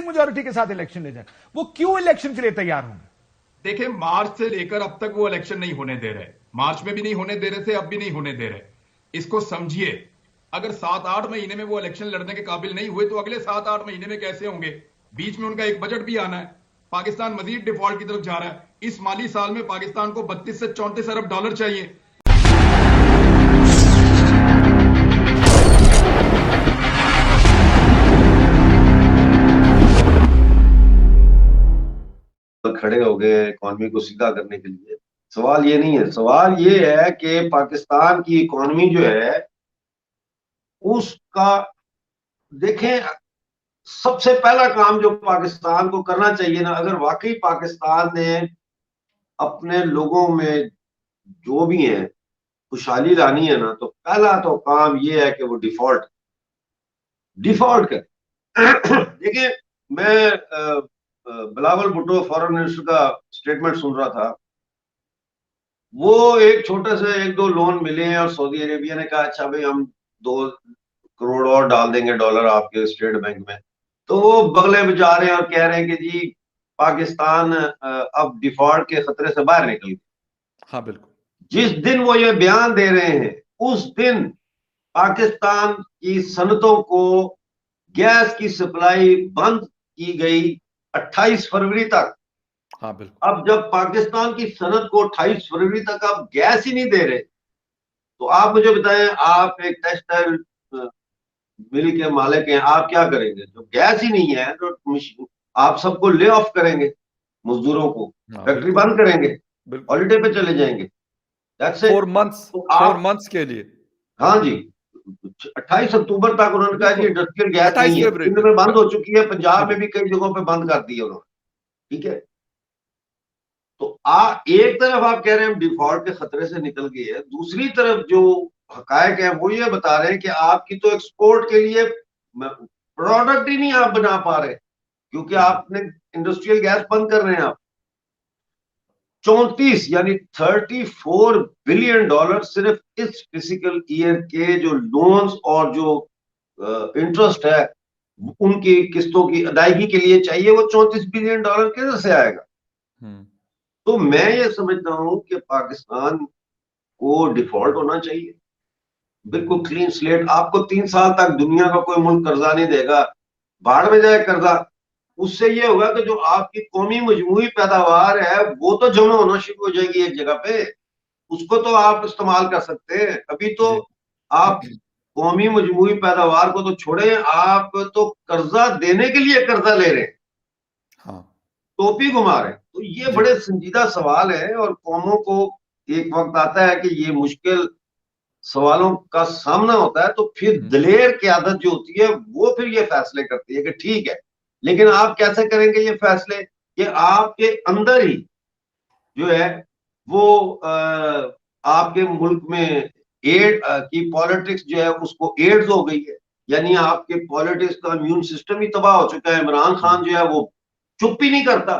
Majority के साथ election ले जाए, वो क्यों इलेक्शन के लिए तैयार होंगे? देखिए, मार्च से लेकर अब तक वो इलेक्शन नहीं होने दे रहे। मार्च में भी नहीं होने दे रहे थे, अब भी नहीं होने दे रहे। इसको समझिए, अगर 7-8 महीने में वो इलेक्शन लड़ने के काबिल नहीं हुए तो अगले 7-8 महीने में कैसे होंगे? बीच में उनका एक बजट भी आना है। पाकिस्तान मजीद डिफॉल्ट की तरफ जा रहा है। इस माली साल में पाकिस्तान को 32 से 34 अरब डॉलर चाहिए। खड़े हो गए इकोनॉमी को सीधा करने के लिए। सवाल ये नहीं है, सवाल ये है कि पाकिस्तान की इकोनॉमी जो है उसका देखें, सबसे पहला काम जो पाकिस्तान को करना चाहिए ना, अगर वाकई पाकिस्तान ने अपने लोगों में जो भी है खुशहाली लानी है ना, तो पहला तो काम ये है कि वो डिफॉल्ट करे। देखिए, मैं बिलावल भुट्टो फॉरेन मिनिस्टर का स्टेटमेंट सुन रहा था। वो एक छोटे से 1-2 लोन मिले हैं और सऊदी अरेबिया ने कहा अच्छा भाई हम 2 करोड़ और डाल देंगे डॉलर आपके स्टेट बैंक में। तो वो बगले में जा रहे हैं और कह रहे हैं कि जी पाकिस्तान अब डिफॉल्ट के खतरे से बाहर निकल गया। हाँ बिल्कुल। जिस दिन वो ये बयान दे रहे हैं उस दिन पाकिस्तान की सनतों को गैस की सप्लाई बंद की गई 28 फरवरी तक। हाँ बिल्कुल। अब जब पाकिस्तान की सनत को 28 फरवरी तक आप गैस ही नहीं दे रहे, तो आप मुझे बताएं, आप एक टेक्सटाइल मिल के मालिक हैं, आप क्या करेंगे? जो गैस ही नहीं है तो आप सबको ले ऑफ करेंगे, मजदूरों को फैक्ट्री बंद करेंगे, हॉलीडे पे चले जाएंगे। 4 मंथ्स, तो 4 मंथ्स के लिए। हाँ जी, 28 अक्टूबर तक उन्होंने कहा कि इंडस्ट्रियल गैस नहीं है। सिंध में बंद हो चुकी है, पंजाब में भी कई जगहों पे बंद कर दी है उन्होंने। ठीक है, तो एक तरफ आप कह रहे हैं हम डिफॉल्ट के खतरे से निकल गए हैं, दूसरी तरफ जो हकायक है वो ये बता रहे हैं कि आपकी तो एक्सपोर्ट के लिए प्रोडक्ट ही नहीं आप बना पा रहे, क्योंकि आपने इंडस्ट्रियल गैस बंद कर रहे हैं। आप 34 यानी 34 बिलियन डॉलर सिर्फ इस फिजिकल ईयर के जो लोन्स और जो इंटरेस्ट है उनकी किस्तों की अदायगी के लिए चाहिए। वो 34 बिलियन डॉलर किधर से आएगा? तो मैं ये समझता हूं कि पाकिस्तान को डिफॉल्ट होना चाहिए, बिल्कुल क्लीन स्लेट। आपको 3 साल तक दुनिया का कोई मुल्क कर्जा नहीं देगा, बाढ़ में जाए कर्जा। उससे ये होगा कि जो आपकी कौमी मजमूई पैदावार है वो तो जमा होना शुरू हो जाएगी एक जगह पे, उसको तो आप इस्तेमाल कर सकते हैं। अभी तो आप कौमी मजमूई पैदावार को तो छोड़े, आप तो कर्जा देने के लिए कर्जा ले रहे हैं। हाँ, टोपी घुमा रहे हैं। तो ये बड़े संजीदा सवाल है और कौमों को एक वक्त आता है कि ये मुश्किल सवालों का सामना होता है, तो फिर दिलेर क़यादत जो होती है वो फिर ये फैसले करती है कि ठीक है, लेकिन आप कैसे करेंगे ये फैसले? कि आपके अंदर ही जो है वो आपके मुल्क में एड की पॉलिटिक्स जो है उसको एड्स हो गई है, यानी आपके पॉलिटिक्स का इम्यून सिस्टम ही तबाह हो चुका है। इमरान खान जो है वो चुप ही नहीं करता,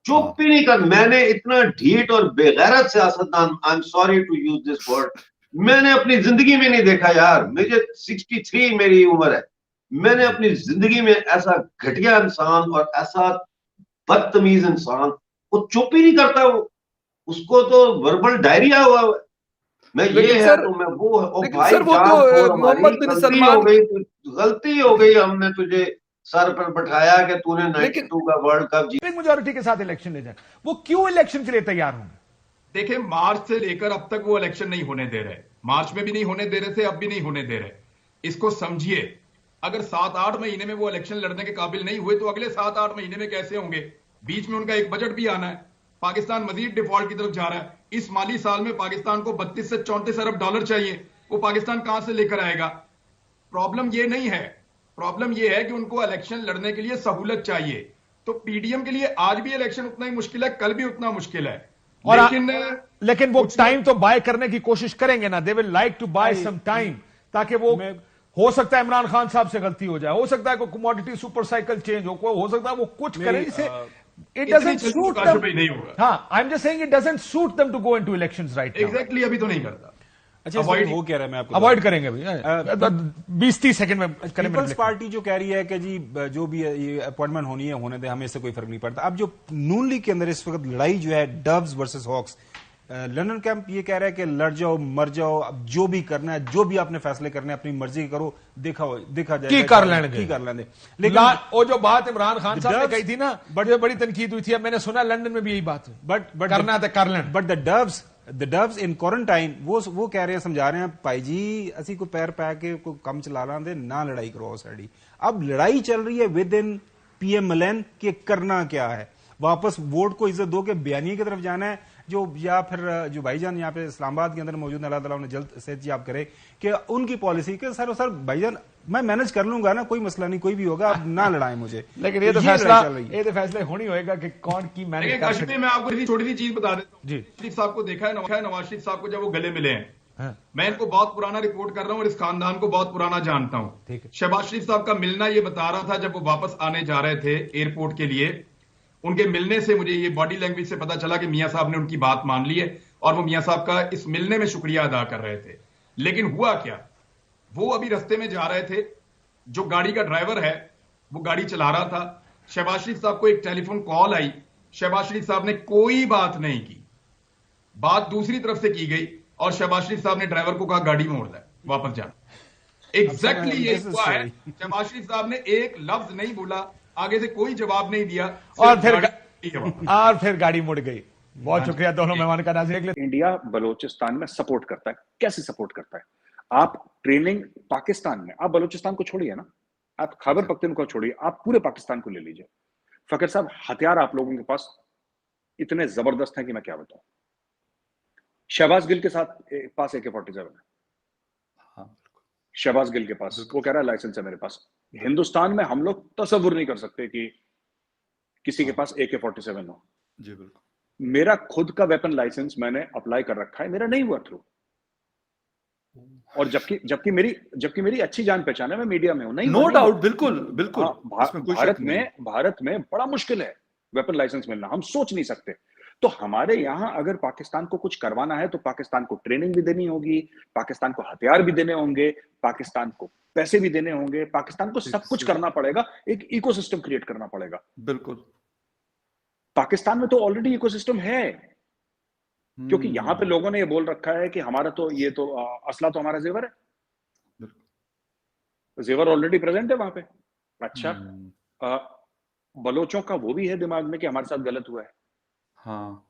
चुप ही नहीं कर। मैंने इतना ढीठ और बेगैरत सियासतदान, I am sorry to use this word, मैंने अपनी जिंदगी में नहीं देखा यार। मुझे 63 मेरी उम्र है, मैंने अपनी जिंदगी में ऐसा घटिया इंसान और ऐसा बदतमीज इंसान, वो चुप ही नहीं करता। वो उसको तो वर्बल डायरिया हुआ है। मैं ये है तो मैं वो है। ओ भाई जान, तो मोहम्मद बिन सलमान हो गई, गलती हो गई, हमने तुझे सर पर बैठाया कि तूने 92 का वर्ल्ड कप जीता। मेजोरिटी के साथ इलेक्शन ले जाए, वो क्यों इलेक्शन के लिए तैयार होंगे? देखिए, मार्च से लेकर अब तक वो इलेक्शन नहीं होने दे रहे। मार्च में भी नहीं होने दे रहे थे, अब भी नहीं होने दे रहे। इसको समझिए, अगर 7-8 महीने में वो इलेक्शन लड़ने के काबिल नहीं हुए तो अगले 7-8 महीने में कैसे होंगे? बीच में उनका एक बजट भी आना है। पाकिस्तान मजीद डिफॉल्ट की तरफ जा रहा है। इस माली साल में पाकिस्तान को 32 से 34 अरब डॉलर चाहिए। वो पाकिस्तान कहां से लेकर आएगा? प्रॉब्लम ये नहीं है, प्रॉब्लम ये है कि उनको इलेक्शन लड़ने के लिए सहूलत चाहिए। तो पीडीएम के लिए आज भी इलेक्शन उतना ही मुश्किल है, कल भी उतना मुश्किल है। लेकिन वो टाइम तो बाय करने की कोशिश करेंगे ना। They will like to buy some time, ताकि वो हो सकता है इमरान खान साहब से गलती हो जाए, हो सकता है कोई कमोडिटी सुपर साइकिल चेंज हो सकता है वो कुछ करें जिसे it doesn't suit them. हाँ, I'm just saying it doesn't suit them to go into elections right now. Exactly, अभी तो नहीं करता। अच्छा, अवॉइड हो क्या रहा है, मैं आपको अवॉइड करेंगे भैया, 20-30 सेकंड में पीपल्स पार्टी जो कह रही है कि जी जो भी ये अपॉइंटमेंट होनी है होने दे, हमें इससे कोई फर्क नहीं पड़ता। अब जो नून लीग के अंदर इस वक्त लड़ाई जो है doves versus hawks, London camp ये कह रहा है कि लड़ जाओ मर जाओ, अब जो भी करना है, जो भी आपने फैसले करने अपनी मर्जी करो, देखा जाएगा की कर लेंगे। लेकिन वो जो बात इमरान खान साहब ने कही थी ना, बड़ी तनकीद हुई थी, अब मैंने सुना लंदन में भी यही बात है, बट करना है तो कर लें। But the doves in quarantine वो कह रहे हैं, समझा रहे हैं भाई जी असी को पैर पै के को कम चला रहा दे ना, लड़ाई करो साड़ी। अब लड़ाई चल रही है विद इन पीएमएलएन कि करना क्या है, वापस वोट को इज्जत दो के बयानी की तरफ जाना है, जो या फिर जो भाईजान यहाँ पे इस्लामाबाद के अंदर मौजूद है, अल्लाह ताला उन्हें जल्द से याब करे कि उनकी पॉलिसी के सर भाईजान मैं मैनेज कर लूंगा ना, कोई मसला नहीं, कोई भी होगा, अब ना लड़ाए मुझे। लेकिन ये तो फैसला होनी होगा कि कौन की मैनेज कर सकते। मैं आपको छोटी सी चीज बता देता हूँ जी, शरीफ साहब को देखा है नवाज शरीफ साहब को जब वो गले मिले हैं, हाँ। मैं इनको बहुत पुराना रिपोर्ट कर रहा हूँ और इस खानदान को बहुत पुराना जानता हूँ। शहबाज शरीफ साहब का मिलना ये बता रहा था, जब वो वापस आने जा रहे थे एयरपोर्ट के लिए, उनके मिलने से मुझे ये बॉडी लैंग्वेज से पता चला कि मियां साहब ने उनकी बात मान ली है और वो मियां साहब का इस मिलने में शुक्रिया अदा कर रहे थे। लेकिन हुआ क्या, वो अभी रास्ते में जा रहे थे, जो गाड़ी का ड्राइवर है वो गाड़ी चला रहा था, शहबाज शरीफ साहब को एक टेलीफोन कॉल आई, शहबाज शरीफ साहब ने कोई बात नहीं की, बात दूसरी तरफ से की गई और शहबाज शरीफ साहब ने ड्राइवर को कहा गाड़ी मोड़ ले, वापस जाना। एग्जैक्टली ये हुआ है। शहबाज शरीफ साहब ने एक लफ्ज नहीं बोला, आगे से कोई जवाब नहीं दिया और फिर गाड़ी मुड़ गई। बहुत शुक्रिया दोनों मेहमान का। नाज़रीन, इंडिया बलोचिस्तान में सपोर्ट करता है, कैसे सपोर्ट करता है? आप ट्रेनिंग पाकिस्तान में, आप बलोचिस्तान को छोड़िए ना, आप खैबर पख्तूनख्वा छोड़िए, आप पूरे पाकिस्तान को ले लीजिए। फकीर साहब, हथियार आप लोगों के पास इतने जबरदस्त हैं कि मैं क्या बताऊं। शहबाज गिल के पास AK-47 है, शहबाज गिल के पास, वो कह रहा है लाइसेंस है मेरे पास। हिंदुस्तान में हम लोग तसव्वुर नहीं कर सकते कि किसी के पास AK-47 हो। जी बिल्कुल। मेरा खुद का वेपन लाइसेंस मैंने अप्लाई कर रखा है, मेरा नहीं हुआ थ्रू, और जबकि मेरी अच्छी जान पहचान है, मैं मीडिया में हूं, नहीं, नो डाउट, बिल्कुल बिल्कुल। भारत में बड़ा मुश्किल है वेपन लाइसेंस मिलना, हम सोच नहीं सकते। तो हमारे यहां अगर पाकिस्तान को कुछ करवाना है तो पाकिस्तान को ट्रेनिंग भी देनी होगी, पाकिस्तान को हथियार भी देने होंगे, पाकिस्तान को पैसे भी देने होंगे, पाकिस्तान को सब कुछ करना पड़ेगा, एक इकोसिस्टम क्रिएट करना पड़ेगा। बिल्कुल। पाकिस्तान में तो ऑलरेडी इकोसिस्टम है, क्योंकि यहां पे लोगों ने ये बोल रखा है कि हमारा तो ये तो असला तो हमारा जेवर है, जेवर ऑलरेडी प्रेजेंट है वहां पे। अच्छा, बलोचों का वो भी है दिमाग में कि हमारे साथ गलत हुआ है, हाँ,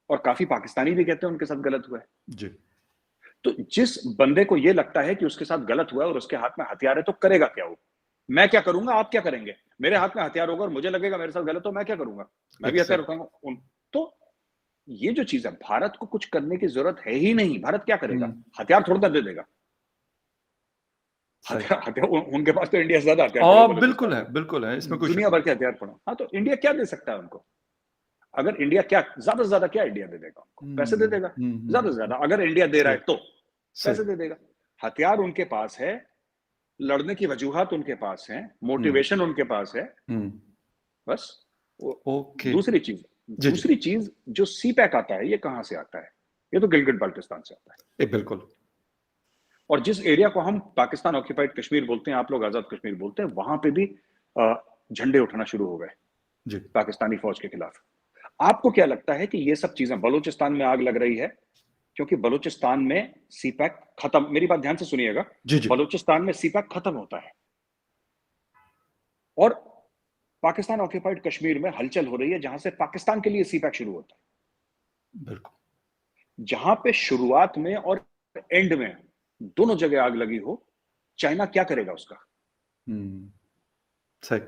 और काफी पाकिस्तानी भी कहते हैं उनके साथ गलत हुआ है जी। तो जिस बंदे को ये लगता है कि उसके साथ गलत हुआ है और उसके हाथ में हथियार है, तो करेगा क्या वो? मैं क्या करूंगा, आप क्या करेंगे? मेरे हाथ में हथियार होगा और मुझे लगेगा मेरे साथ गलत, तो मैं क्या करूंगा? मैं भी हथियार रखूंगा। तो ये जो चीज है, भारत को कुछ करने की जरूरत है ही नहीं। भारत क्या करेगा? हथियार थोड़ा दे देगा। हथियार उनके पास तो इंडिया से ज्यादा हथियार बिल्कुल है, बिल्कुल है, इसमें कुछ दुनिया भर के हथियार पड़ा। हाँ, तो इंडिया क्या दे सकता है उनको? अगर इंडिया क्या ज्यादा से ज्यादा क्या इंडिया दे देगा? पैसे दे देगा ज्यादा से ज्यादा। अगर इंडिया दे रहा है तो पैसे दे देगा। हथियार उनके पास है, लड़ने की वजूहात उनके पास है, मोटिवेशन उनके पास है, बस। ओके। दूसरी चीज जो CPAC आता है, ये कहां से आता है? ये तो गिलगिट बाल्टिस्तान से आता है। बिल्कुल। और जिस एरिया को हम पाकिस्तान ऑक्यूपाइड कश्मीर बोलते हैं, आप लोग आजाद कश्मीर बोलते हैं, वहां पे भी झंडे उठाना शुरू हो गए पाकिस्तानी फौज के खिलाफ। आपको क्या लगता है कि ये सब चीजें, बलूचिस्तान में आग लग रही है क्योंकि बलूचिस्तान में CPAC खत्म, मेरी बात ध्यान से सुनिएगा, बलूचिस्तान में CPAC खत्म होता है और पाकिस्तान ऑक्यूपाइड कश्मीर में हलचल हो रही है, जहां से पाकिस्तान के लिए CPAC शुरू होता है। बिल्कुल। जहां पे शुरुआत में और एंड में दोनों जगह आग लगी हो, चाइना क्या करेगा उसका? सही।